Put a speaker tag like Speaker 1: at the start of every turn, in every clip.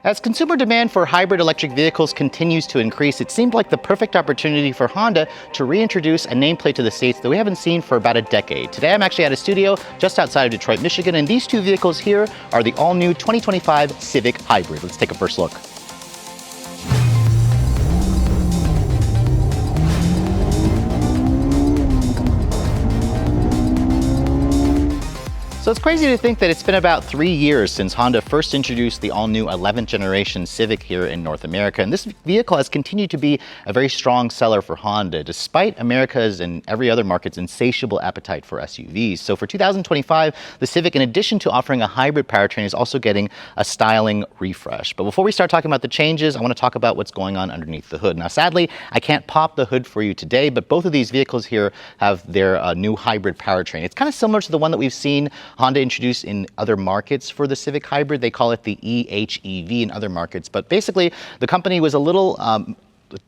Speaker 1: As consumer demand for hybrid electric vehicles continues to increase, it seemed like the perfect opportunity for Honda to reintroduce a nameplate to the States that we haven't seen for about a decade. Today I'm actually at a studio just outside of Detroit, Michigan, and these two vehicles here are the all-new 2025 Civic Hybrid. Let's take a first look. So it's crazy to think that it's been about 3 years since Honda first introduced the all-new 11th generation Civic here in North America, and this vehicle has continued to be a very strong seller for Honda, despite America's and every other market's insatiable appetite for SUVs. So for 2025, the Civic, in addition to offering a hybrid powertrain, is also getting a styling refresh. But before we start talking about the changes, I want to talk about what's going on underneath the hood. Now, sadly, I can't pop the hood for you today, but both of these vehicles here have their new hybrid powertrain. It's kind of similar to the one that we've seen Honda introduced in other markets for the Civic Hybrid. They call it the EHEV in other markets, but basically the company was a little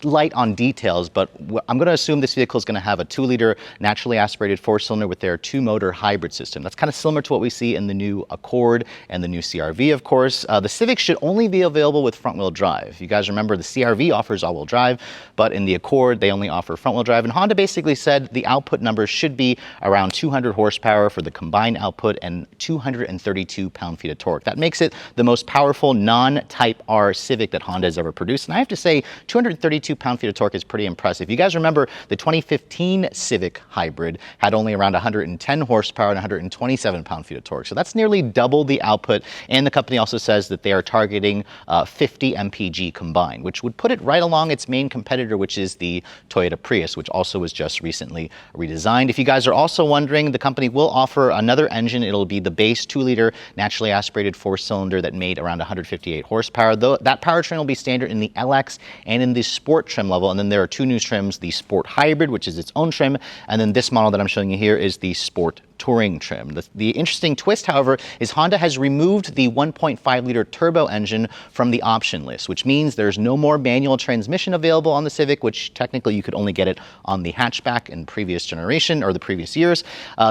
Speaker 1: light on details, but I'm going to assume this vehicle is going to have a 2-liter naturally aspirated 4-cylinder with their 2-motor hybrid system. That's kind of similar to what we see in the new Accord and the new CR-V, of course. The Civic should only be available with front-wheel drive. You guys remember the CR-V offers all-wheel drive, but in the Accord, they only offer front-wheel drive. And Honda basically said the output numbers should be around 200 horsepower for the combined output and 232 pound-feet of torque. That makes it the most powerful non-Type R Civic that Honda has ever produced. And I have to say, 232 pound-feet of torque is pretty impressive. You guys remember the 2015 Civic Hybrid had only around 110 horsepower and 127 pound-feet of torque. So that's nearly double the output. And the company also says that they are targeting 50 mpg combined, which would put it right along its main competitor, which is the Toyota Prius, which also was just recently redesigned. If you guys are also wondering, the company will offer another engine. It'll be the base 2-liter naturally aspirated 4-cylinder that made around 158 horsepower. Though that powertrain will be standard in the LX and in the Sport trim level, and then there are 2 new trims, the Sport Hybrid, which is its own trim, and then this model that I'm showing you here is the Sport Touring trim. The interesting twist, however, is Honda has removed the 1.5-liter turbo engine from the option list, which means there's no more manual transmission available on the Civic, which technically you could only get it on the hatchback in previous generation or the previous years.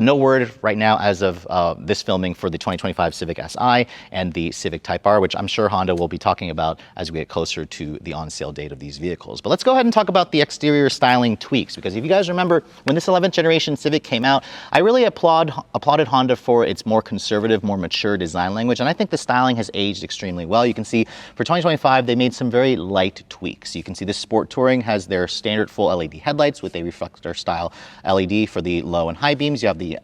Speaker 1: No word right now as of this filming for the 2025 Civic Si and the Civic Type R, which I'm sure Honda will be talking about as we get closer to the on-sale date of these vehicles. But let's go ahead and talk about the exterior styling tweaks, because if you guys remember when this 11th generation Civic came out, I really applauded Honda for its more conservative, more mature design language, and I think the styling has aged extremely well. You can see for 2025 they made some very light tweaks. You can see the Sport Touring has their standard full LED headlights with a reflector style LED for the low and high beams. You have the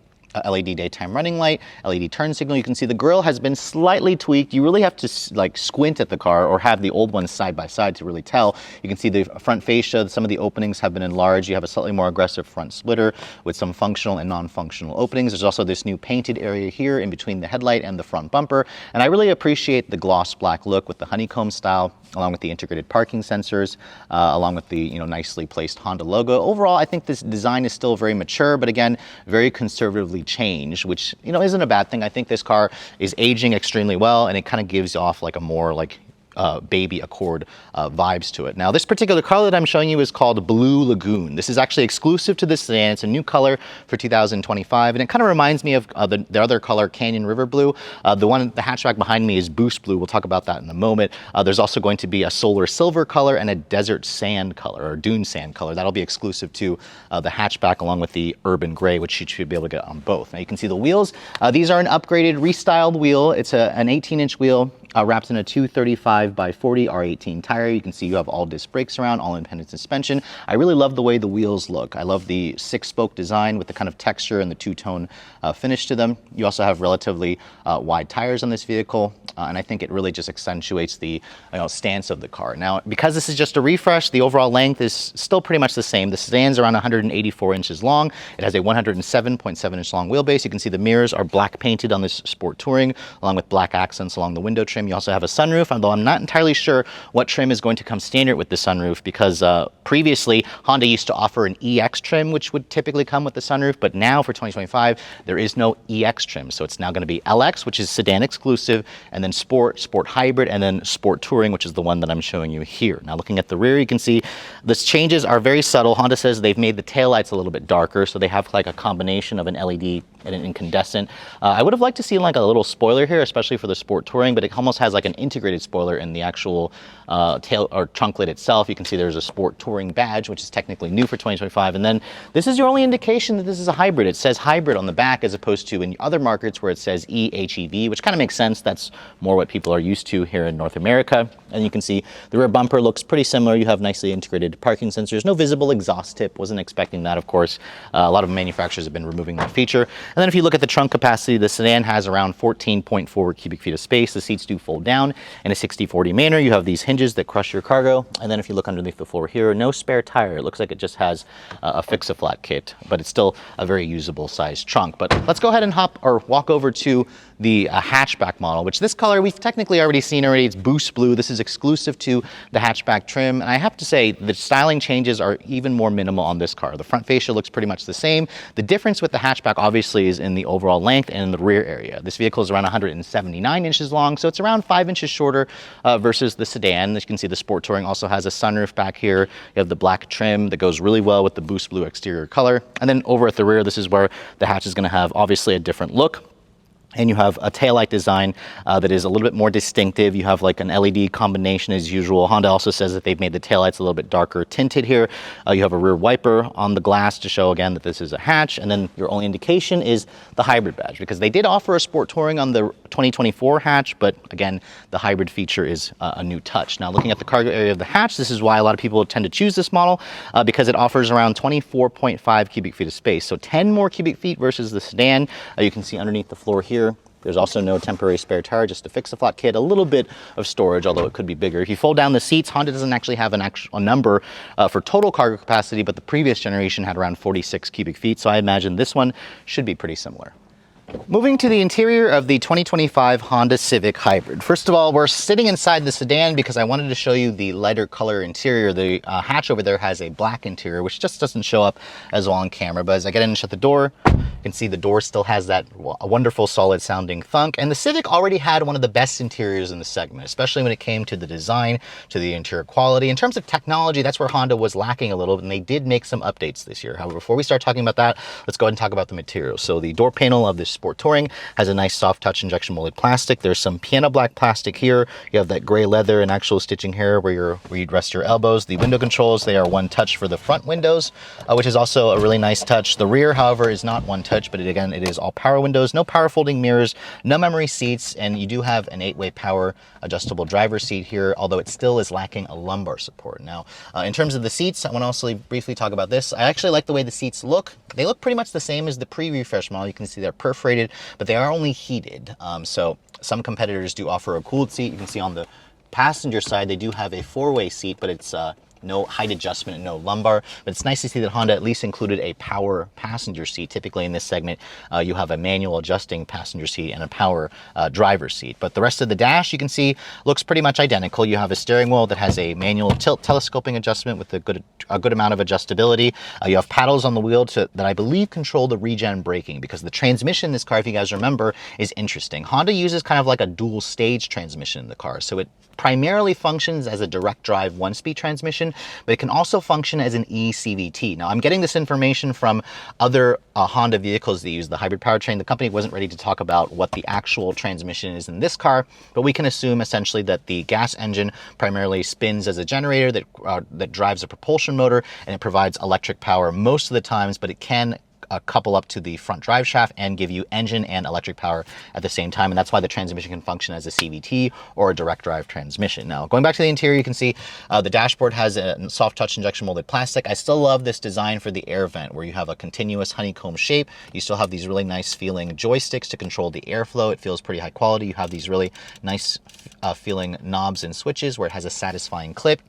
Speaker 1: LED daytime running light, LED turn signal. You can see the grille has been slightly tweaked. You really have to squint at the car or have the old ones side by side to really tell. You can see the front fascia, some of the openings have been enlarged. You have a slightly more aggressive front splitter with some functional and non-functional openings. There's also this new painted area here in between the headlight and the front bumper. And I really appreciate the gloss black look with the honeycomb style, along with the integrated parking sensors, along with the nicely placed Honda logo. Overall, I think this design is still very mature, but again, very conservatively changed, which isn't a bad thing. I think this car is aging extremely well, and it kind of gives off like a more baby Accord vibes to it. Now, this particular color that I'm showing you is called Blue Lagoon. This is actually exclusive to this sedan. It's a new color for 2025, and it kind of reminds me of the other color, Canyon River Blue. The hatchback behind me is Boost Blue. We'll talk about that in a moment. There's also going to be a Solar Silver color and a Desert Sand color, or Dune Sand color. That'll be exclusive to the hatchback, along with the Urban Gray, which you should be able to get on both. Now, you can see the wheels. These are an upgraded, restyled wheel. It's an 18-inch wheel wrapped in a 235 by 40 R18 tire. You can see you have all disc brakes around, all independent suspension. I really love the way the wheels look. I love the 6-spoke design with the kind of texture and the 2-tone finish to them. You also have relatively wide tires on this vehicle, and I think it really just accentuates the stance of the car. Now, because this is just a refresh, the overall length is still pretty much the same. The sedan's around 184 inches long. It has a 107.7-inch long wheelbase. You can see the mirrors are black painted on this Sport Touring, along with black accents along the window trim. You also have a sunroof, although I'm not entirely sure what trim is going to come standard with the sunroof, because previously Honda used to offer an EX trim, which would typically come with the sunroof, but now for 2025, there is no EX trim. So it's now going to be LX, which is sedan exclusive, and then Sport, Sport Hybrid, and then Sport Touring, which is the one that I'm showing you here. Now, looking at the rear, you can see the changes are very subtle. Honda says they've made the taillights a little bit darker, so they have like a combination of an LED and an incandescent. I would have liked to see like a little spoiler here, especially for the Sport Touring, but it almost has like an integrated spoiler in the actual tail or trunk lid itself. You can see there's a Sport Touring badge, which is technically new for 2025. And then this is your only indication that this is a hybrid. It says hybrid on the back as opposed to in other markets where it says EHEV, which kind of makes sense. That's more what people are used to here in North America. And you can see the rear bumper looks pretty similar. You have nicely integrated parking sensors, no visible exhaust tip. Wasn't expecting that, of course. A lot of manufacturers have been removing that feature. And then if you look at the trunk capacity, the sedan has around 14.4 cubic feet of space. The seats do fold down in a 60-40 manner. You have these hinges that crush your cargo. And then if you look underneath the floor here, no spare tire. It looks like it just has a fix-a-flat kit, but it's still a very usable size trunk. But let's go ahead and walk over to the hatchback model, which this color we've technically already seen already. It's boost blue. This is exclusive to the hatchback trim. And I have to say the styling changes are even more minimal on this car. The front fascia looks pretty much the same. The difference with the hatchback obviously is in the overall length and in the rear area. This vehicle is around 179 inches long, so it's around 5 inches shorter versus the sedan. As you can see, the Sport Touring also has a sunroof back here. You have the black trim that goes really well with the boost blue exterior color. And then over at the rear, this is where the hatch is going to have obviously a different look. And you have a taillight design that is a little bit more distinctive. You have like an LED combination as usual. Honda also says that they've made the taillights a little bit darker tinted here. You have a rear wiper on the glass to show again that this is a hatch. And then your only indication is the hybrid badge, because they did offer a Sport Touring on the 2024 hatch, but again, the hybrid feature is a new touch. Now looking at the cargo area of the hatch, this is why a lot of people tend to choose this model because it offers around 24.5 cubic feet of space. So 10 more cubic feet versus the sedan. You can see underneath the floor here, there's also no temporary spare tire, just a fix-a-flat kit, a little bit of storage, although it could be bigger. If you fold down the seats, Honda doesn't actually have a number for total cargo capacity, but the previous generation had around 46 cubic feet, so I imagine this one should be pretty similar. Moving to the interior of the 2025 Honda Civic Hybrid. First of all, we're sitting inside the sedan because I wanted to show you the lighter color interior. The hatch over there has a black interior, which just doesn't show up as well on camera. But as I get in and shut the door, you can see the door still has that wonderful solid sounding thunk. And the Civic already had one of the best interiors in the segment, especially when it came to the design, to the interior quality. In terms of technology, that's where Honda was lacking a little, and they did make some updates this year. However, before we start talking about that, let's go ahead and talk about the materials. So the door panel of this Sport Touring has a nice soft touch injection molded plastic. There's some piano black plastic here. You have that gray leather and actual stitching here where you'd rest your elbows. The window controls, they are one touch for the front windows, which is also a really nice touch. The rear, however, is not one touch, but again, it is all power windows, no power folding mirrors, no memory seats, and you do have an 8-way power adjustable driver's seat here, although it still is lacking a lumbar support. Now, in terms of the seats, I want to also briefly talk about this. I actually like the way the seats look. They look pretty much the same as the pre-refresh model. You can see they're perforated, but they are only heated. So some competitors do offer a cooled seat. You can see on the passenger side, they do have a 4-way seat, but it's no height adjustment and no lumbar. But it's nice to see that Honda at least included a power passenger seat. Typically in this segment, you have a manual adjusting passenger seat and a power driver's seat. But the rest of the dash, you can see, looks pretty much identical. You have a steering wheel that has a manual tilt telescoping adjustment with a good amount of adjustability. You have paddles on the wheel that I believe control the regen braking, because the transmission in this car, if you guys remember, is interesting. Honda uses kind of like a dual stage transmission in the car. So it primarily functions as a direct drive 1-speed transmission, but it can also function as an eCVT. Now, I'm getting this information from other Honda vehicles that use the hybrid powertrain. The company wasn't ready to talk about what the actual transmission is in this car, but we can assume essentially that the gas engine primarily spins as a generator that drives a propulsion motor, and it provides electric power most of the times, but it can couple up to the front drive shaft and give you engine and electric power at the same time. And that's why the transmission can function as a CVT or a direct drive transmission. Now, going back to the interior, you can see the dashboard has a soft touch injection molded plastic. I still love this design for the air vent, where you have a continuous honeycomb shape. You still have these really nice feeling joysticks to control the airflow. It feels pretty high quality. You have these really nice feeling knobs and switches where it has a satisfying click.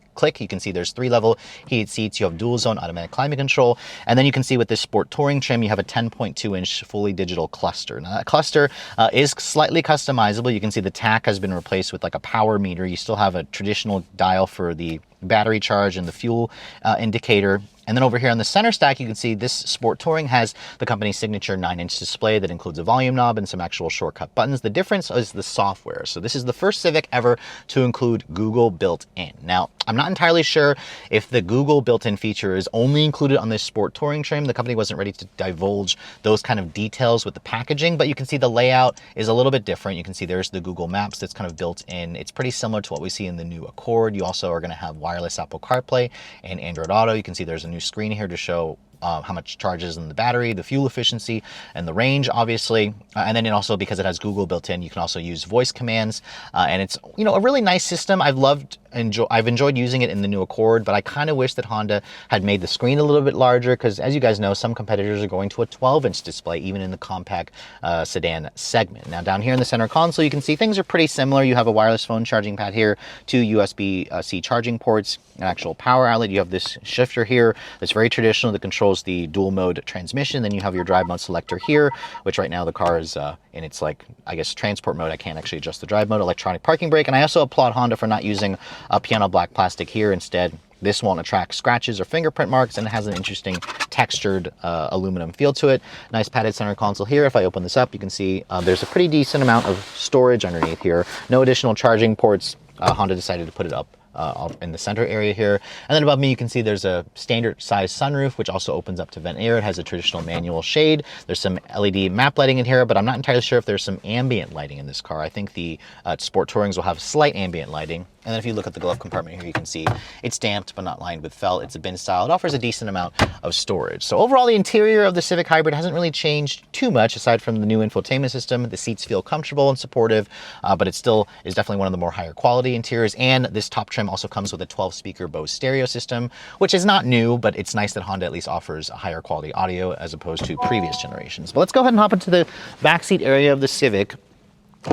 Speaker 1: You can see there's 3-level heated seats. You have dual zone automatic climate control. And then you can see with this Sport Touring trim, you have a 10.2-inch fully digital cluster. Now that cluster is slightly customizable. You can see the tach has been replaced with like a power meter. You still have a traditional dial for the battery charge and the fuel indicator. And then over here on the center stack, you can see this Sport Touring has the company's signature 9-inch display that includes a volume knob and some actual shortcut buttons. The difference is the software. So this is the first Civic ever to include Google built in. Now, I'm not entirely sure if the Google built-in feature is only included on this Sport Touring trim. The company wasn't ready to divulge those kind of details with the packaging, but you can see the layout is a little bit different. You can see there's the Google Maps that's kind of built in. It's pretty similar to what we see in the new Accord. You also are going to have wireless Apple CarPlay and Android Auto. You can see there's a new screen here to show how much charges in the battery, the fuel efficiency, and the range, obviously. And then also, because it has Google built in, you can also use voice commands. And it's, you know, a really nice system. I've enjoyed using it in the new Accord, but I kind of wish that Honda had made the screen a little bit larger, because as you guys know, some competitors are going to a 12-inch display, even in the compact sedan segment. Now, down here in the center console, you can see things are pretty similar. You have a wireless phone charging pad here, 2 USB-C charging ports, an actual power outlet. You have this shifter here that's very traditional that controls the dual mode transmission. Then you have your drive mode selector here, which right now the car is in its, like, I guess, transport mode. I can't actually adjust the drive mode. Electronic parking brake. And I also applaud Honda for not using a piano black plastic here. Instead, this won't attract scratches or fingerprint marks, and it has an interesting textured aluminum feel to it. Nice padded center console here. If I open this up, you can see there's a pretty decent amount of storage underneath here. No additional charging ports. Honda decided to put it up in the center area here. And then above me, you can see there's a standard size sunroof, which also opens up to vent air. It has a traditional manual shade. There's some LED map lighting in here, but I'm not entirely sure if there's some ambient lighting in this car. I think the Sport Tourings will have slight ambient lighting. And then if you look at the glove compartment here, you can see it's damped but not lined with felt. It's a bin style. It offers a decent amount of storage. So overall, the interior of the Civic Hybrid hasn't really changed too much aside from the new infotainment system. The seats feel comfortable and supportive, but it still is definitely one of the more higher quality interiors. And this top trim also comes with a 12-speaker Bose stereo system, which is not new, but it's nice that Honda at least offers a higher quality audio as opposed to previous generations. But let's go ahead and hop into the backseat area of the Civic,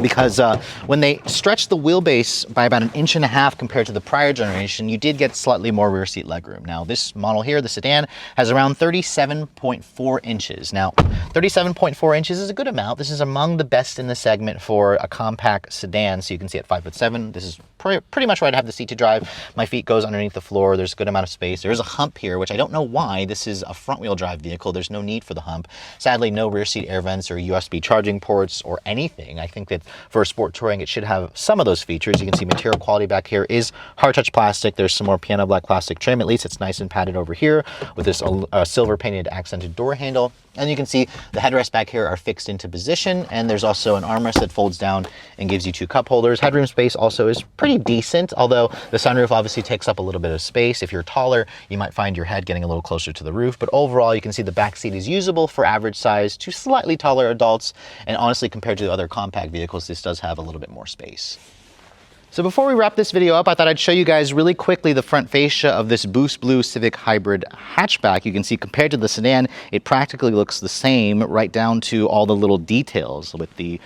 Speaker 1: because when they stretched the wheelbase by about 1.5 inches compared to the prior generation, you did get slightly more rear seat legroom. Now, this model here, the sedan, has around 37.4 inches. Now, 37.4 inches is a good amount. This is among the best in the segment for a compact sedan. So you can see at 5'7", this is pretty much where I'd have the seat to drive. My feet goes underneath the floor. There's a good amount of space. There's a hump here, which I don't know why. This is a front-wheel drive vehicle. There's no need for the hump. Sadly, no rear seat air vents or USB charging ports or anything. I think that for a Sport Touring, it should have some of those features. You can see material quality back here is hard touch plastic. There's some more piano black plastic trim. At least it's nice and padded over here with this silver painted accented door handle. And you can see the headrests back here are fixed into position, and there's also an armrest that folds down and gives you 2 cup holders. Headroom space also is pretty decent, although the sunroof obviously takes up a little bit of space. If you're taller, you might find your head getting a little closer to the roof, but overall you can see the back seat is usable for average size to slightly taller adults, and honestly, compared to the other compact vehicles, this does have a little bit more space. So before we wrap this video up, I thought I'd show you guys really quickly the front fascia of this Boost Blue Civic Hybrid hatchback. You can see compared to the sedan, it practically looks the same right down to all the little details with the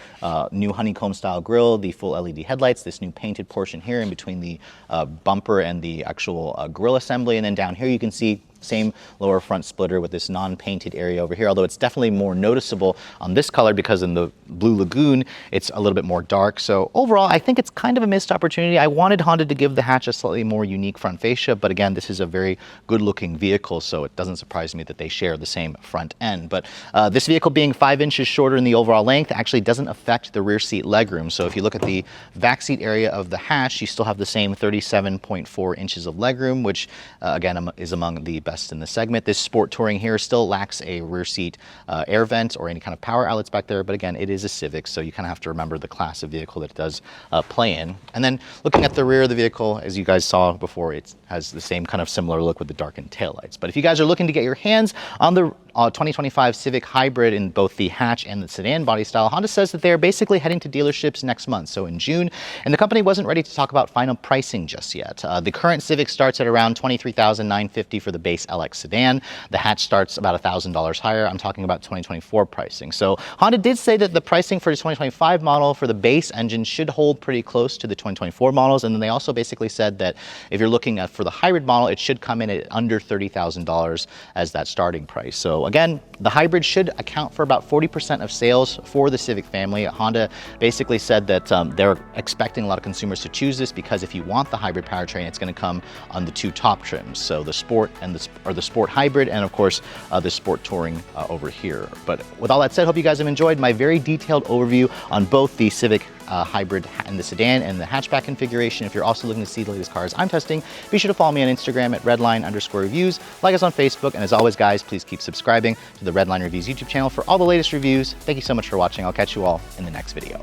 Speaker 1: new honeycomb style grille, the full LED headlights, this new painted portion here in between the bumper and the actual grille assembly. And then down here you can see same lower front splitter with this non-painted area over here, although it's definitely more noticeable on this color because in the Blue Lagoon, it's a little bit more dark. So overall, I think it's kind of a missed opportunity. I wanted Honda to give the hatch a slightly more unique front fascia, but again, this is a very good looking vehicle, so it doesn't surprise me that they share the same front end. But this vehicle being 5 inches shorter in the overall length actually doesn't affect the rear seat legroom. So if you look at the back seat area of the hatch, you still have the same 37.4 inches of legroom, which again is among the best in the segment. This Sport Touring here still lacks a rear seat air vent or any kind of power outlets back there, but again, it is a Civic, so you kind of have to remember the class of vehicle that it does play in. And then looking at the rear of the vehicle, as you guys saw before, it has the same kind of similar look with the darkened taillights. But if you guys are looking to get your hands on the 2025 Civic Hybrid in both the hatch and the sedan body style, Honda says that they're basically heading to dealerships next month, so in June, and the company wasn't ready to talk about final pricing just yet. The current Civic starts at around $23,950 for the base LX sedan. The hatch starts about $1,000 higher. I'm talking about 2024 pricing. So Honda did say that the pricing for the 2025 model for the base engine should hold pretty close to the 2024 models, and then they also basically said that if you're looking at for the hybrid model, it should come in at under $30,000 as that starting price. So So again, the hybrid should account for about 40% of sales for the Civic family. Honda basically said that they're expecting a lot of consumers to choose this because if you want the hybrid powertrain, it's going to come on the two top trims. So the Sport and the Sport Hybrid, and of course the Sport Touring over here. But with all that said, hope you guys have enjoyed my very detailed overview on both the Civic hybrid and the sedan and the hatchback configuration. If you're also looking to see the latest cars I'm testing, be sure to follow me on Instagram at redline_reviews, like us on Facebook, and as always guys, please keep subscribing to the Redline Reviews YouTube channel for all the latest reviews. Thank you so much for watching. I'll catch you all in the next video.